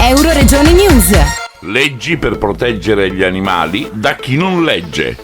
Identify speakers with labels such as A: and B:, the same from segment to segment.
A: Euroregione News.
B: Leggi per proteggere gli animali da chi non legge.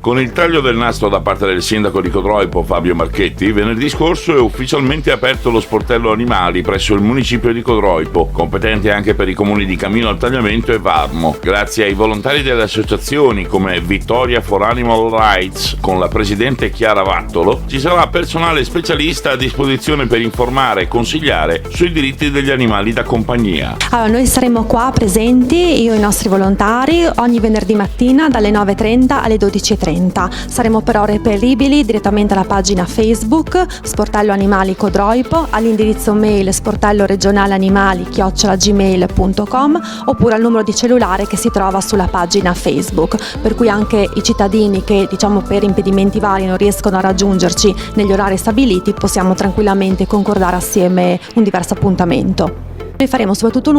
B: Con il taglio del nastro da parte del sindaco di Codroipo Fabio Marchetti, venerdì scorso è ufficialmente aperto lo sportello animali presso il municipio di Codroipo, competente anche per i comuni di Camino al Tagliamento e Varmo. Grazie ai volontari delle associazioni come Vittoria for Animal Rights, con la presidente Chiara Vattolo, ci sarà personale specialista a disposizione per informare e consigliare sui diritti degli animali da compagnia.
C: Allora, noi saremo qua presenti, io e i nostri volontari, ogni venerdì mattina dalle 9:30 alle 12:30. Saremo però reperibili direttamente alla pagina Facebook Sportello Animali Codroipo, all'indirizzo mail sportelloregionaleanimali@gmail.com oppure al numero di cellulare che si trova sulla pagina Facebook, per cui anche i cittadini che per impedimenti vari non riescono a raggiungerci negli orari stabiliti possiamo tranquillamente concordare assieme un diverso appuntamento. Noi faremo soprattutto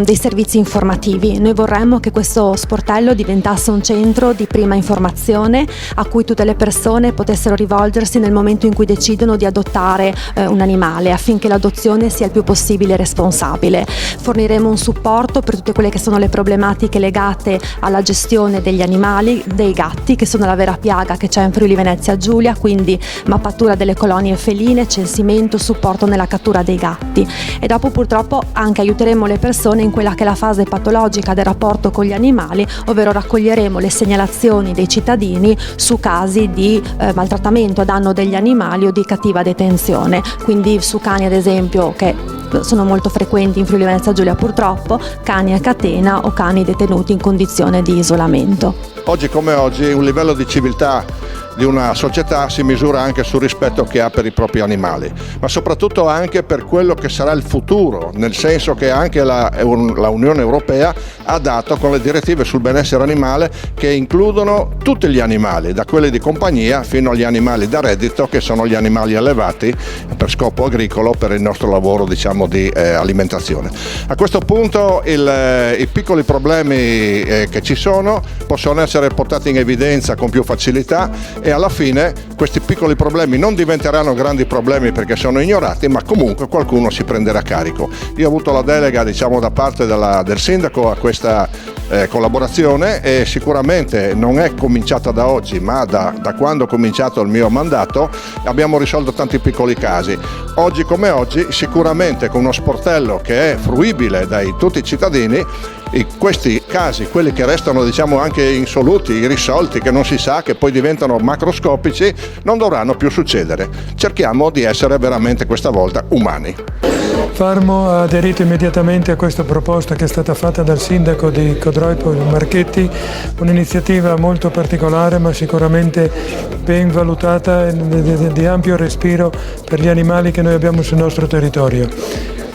C: dei servizi informativi. Noi vorremmo che questo sportello diventasse un centro di prima informazione a cui tutte le persone potessero rivolgersi nel momento in cui decidono di adottare un animale, affinché l'adozione sia il più possibile responsabile. Forniremo un supporto per tutte quelle che sono le problematiche legate alla gestione degli animali, dei gatti, che sono la vera piaga che c'è in Friuli Venezia Giulia, quindi mappatura delle colonie feline, censimento, supporto nella cattura dei gatti. E dopo purtroppo anche aiuteremo le persone in quella che è la fase patologica del rapporto con gli animali, ovvero raccoglieremo le segnalazioni dei cittadini su casi di maltrattamento a danno degli animali o di cattiva detenzione, quindi su cani ad esempio che sono molto frequenti in Friuli Venezia Giulia purtroppo, cani a catena o cani detenuti in condizione di isolamento.
D: Oggi come oggi un livello di civiltà di una società si misura anche sul rispetto che ha per i propri animali, ma soprattutto anche per quello che sarà il futuro, nel senso che anche la Unione Europea ha dato con le direttive sul benessere animale che includono tutti gli animali, da quelli di compagnia fino agli animali da reddito, che sono gli animali allevati per scopo agricolo, per il nostro lavoro di alimentazione. A questo punto i piccoli problemi che ci sono possono essere portati in evidenza con più facilità, e alla fine questi piccoli problemi non diventeranno grandi problemi perché sono ignorati, ma comunque qualcuno si prenderà carico. Io ho avuto la delega da parte del sindaco a questa collaborazione, e sicuramente non è cominciata da oggi, ma da quando ho cominciato il mio mandato abbiamo risolto tanti piccoli casi. Oggi come oggi sicuramente con uno sportello che è fruibile da tutti i cittadini, questi casi, quelli che restano anche insoluti, irrisolti, che non si sa, che poi diventano macroscopici, non dovranno più succedere. Cerchiamo di essere veramente questa volta umani.
E: Varmo ha aderito immediatamente a questa proposta che è stata fatta dal sindaco di Codroipo Marchetti, un'iniziativa molto particolare ma sicuramente ben valutata e di ampio respiro per gli animali che noi abbiamo sul nostro territorio.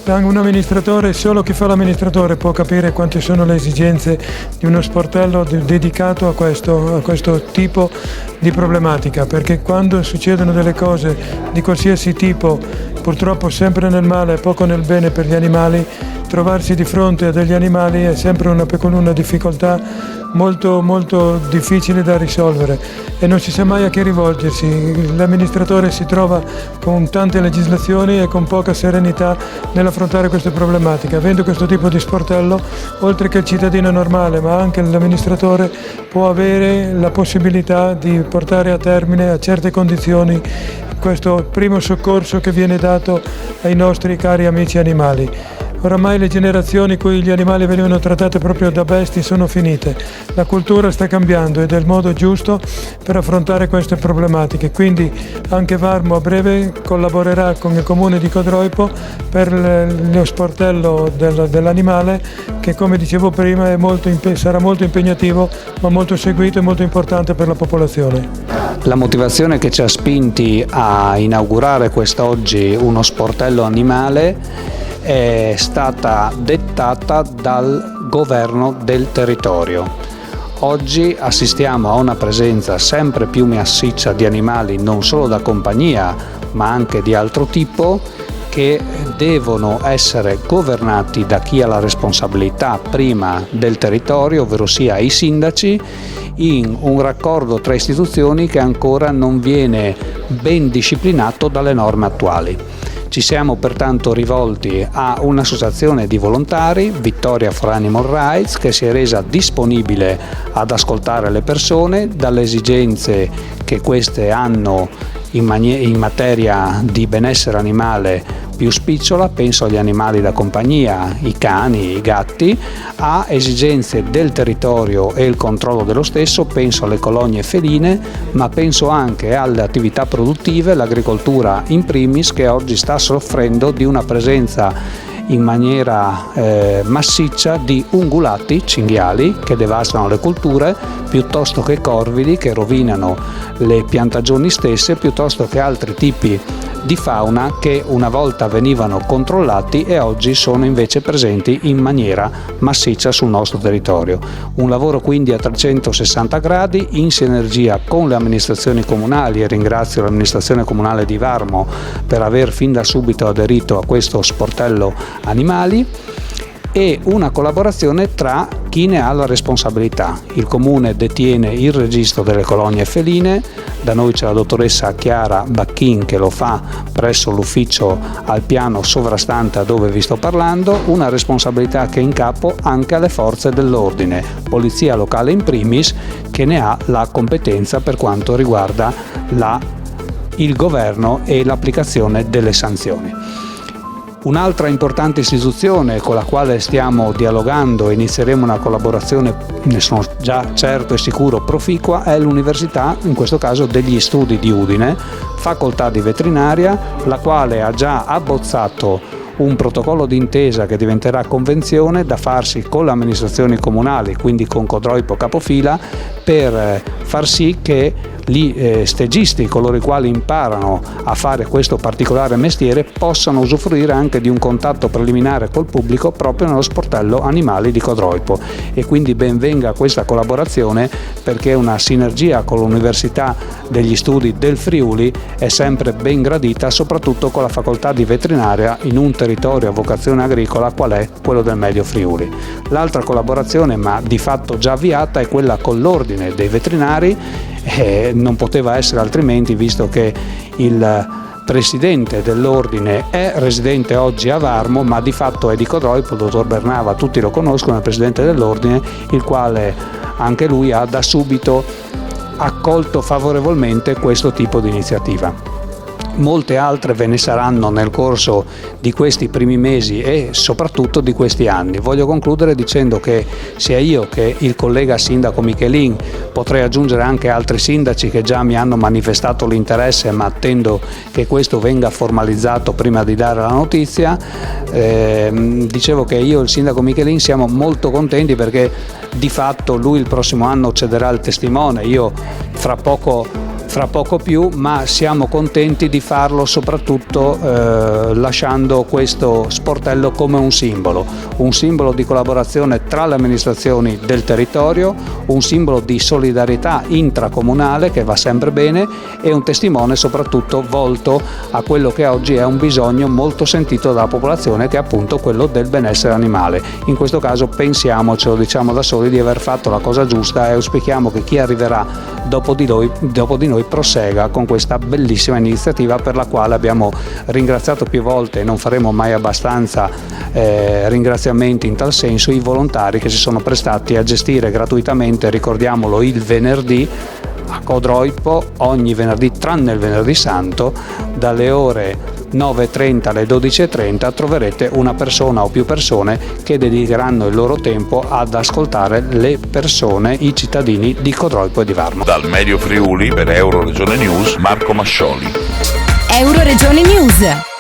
E: Un amministratore, solo chi fa l'amministratore può capire quante sono le esigenze di uno sportello dedicato a questo tipo di problematica, perché quando succedono delle cose di qualsiasi tipo, purtroppo sempre nel male e poco nel bene per gli animali, trovarsi di fronte a degli animali è sempre una difficoltà molto, molto difficile da risolvere e non si sa mai a chi rivolgersi. L'amministratore si trova con tante legislazioni e con poca serenità nell'affrontare queste problematiche. Avendo questo tipo di sportello, oltre che il cittadino normale, ma anche l'amministratore può avere la possibilità di portare a termine a certe condizioni questo primo soccorso che viene dato ai nostri cari amici animali. Oramai le generazioni in cui gli animali venivano trattati proprio da bestie sono finite. La cultura sta cambiando ed è il modo giusto per affrontare queste problematiche. Quindi anche Varmo a breve collaborerà con il comune di Codroipo per lo sportello dell'animale che, come dicevo prima, sarà molto impegnativo ma molto seguito e molto importante per la popolazione.
F: La motivazione che ci ha spinti a inaugurare quest'oggi uno sportello animale è stata dettata dal governo del territorio. Oggi assistiamo a una presenza sempre più massiccia di animali non solo da compagnia ma anche di altro tipo, che devono essere governati da chi ha la responsabilità prima del territorio, ovvero sia i sindaci, in un raccordo tra istituzioni che ancora non viene ben disciplinato dalle norme attuali. Ci siamo pertanto rivolti a un'associazione di volontari, Victoria for Animal Rights, che si è resa disponibile ad ascoltare le persone dalle esigenze che queste hanno in materia di benessere animale più spicciola, penso agli animali da compagnia, i cani, i gatti, a esigenze del territorio e il controllo dello stesso, penso alle colonie feline, ma penso anche alle attività produttive, l'agricoltura in primis, che oggi sta soffrendo di una presenza in maniera massiccia di ungulati, cinghiali, che devastano le colture, piuttosto che corvidi che rovinano le piantagioni stesse, piuttosto che altri tipi di fauna che una volta venivano controllati e oggi sono invece presenti in maniera massiccia sul nostro territorio. Un lavoro quindi a 360 gradi in sinergia con le amministrazioni comunali, e ringrazio l'amministrazione comunale di Varmo per aver fin da subito aderito a questo sportello animali, e una collaborazione tra chi ne ha la responsabilità. Il comune detiene il registro delle colonie feline, da noi c'è la dottoressa Chiara Bacchin che lo fa presso l'ufficio al piano sovrastante a dove vi sto parlando, una responsabilità che è in capo anche alle forze dell'ordine, polizia locale in primis, che ne ha la competenza per quanto riguarda il governo e l'applicazione delle sanzioni. Un'altra importante istituzione con la quale stiamo dialogando e inizieremo una collaborazione, ne sono già certo e sicuro, proficua, è l'Università, in questo caso degli Studi di Udine, facoltà di veterinaria, la quale ha già abbozzato un protocollo d'intesa che diventerà convenzione da farsi con le amministrazioni comunali, quindi con Codroipo capofila, per far sì che gli stagisti, coloro i quali imparano a fare questo particolare mestiere, possano usufruire anche di un contatto preliminare col pubblico proprio nello sportello animali di Codroipo. E quindi ben venga questa collaborazione, perché una sinergia con l'Università degli Studi del Friuli è sempre ben gradita, soprattutto con la facoltà di veterinaria in un territorio a vocazione agricola qual è quello del Medio Friuli. L'altra collaborazione, ma di fatto già avviata, è quella con l'Ordine dei Veterinari. Non poteva essere altrimenti, visto che il presidente dell'ordine è residente oggi a Varmo, ma di fatto è di Codroipo, il dottor Bernava, tutti lo conoscono, è il presidente dell'ordine, il quale anche lui ha da subito accolto favorevolmente questo tipo di iniziativa. Molte altre ve ne saranno nel corso di questi primi mesi e soprattutto di questi anni. Voglio concludere dicendo che sia io che il collega sindaco Michelin, potrei aggiungere anche altri sindaci che già mi hanno manifestato l'interesse, ma attendo che questo venga formalizzato prima di dare la notizia. Dicevo che io e il sindaco Michelin siamo molto contenti perché di fatto lui il prossimo anno cederà il testimone, io fra poco più, ma siamo contenti di farlo soprattutto lasciando questo sportello come un simbolo di collaborazione tra le amministrazioni del territorio, un simbolo di solidarietà intracomunale che va sempre bene, e un testimone soprattutto volto a quello che oggi è un bisogno molto sentito dalla popolazione, che è appunto quello del benessere animale. In questo caso pensiamo, ce lo diciamo da soli, di aver fatto la cosa giusta, e auspichiamo che chi arriverà dopo di noi prosegua con questa bellissima iniziativa, per la quale abbiamo ringraziato più volte, e non faremo mai abbastanza ringraziamenti in tal senso, i volontari che si sono prestati a gestire gratuitamente, ricordiamolo, il venerdì a Codroipo, ogni venerdì tranne il venerdì santo, dalle ore 9.30 alle 12.30 troverete una persona o più persone che dedicheranno il loro tempo ad ascoltare le persone, i cittadini di Codroipo e di Varmo.
B: Dal Medio Friuli per Euroregione News, Marco Mascioli.
A: Euroregione News.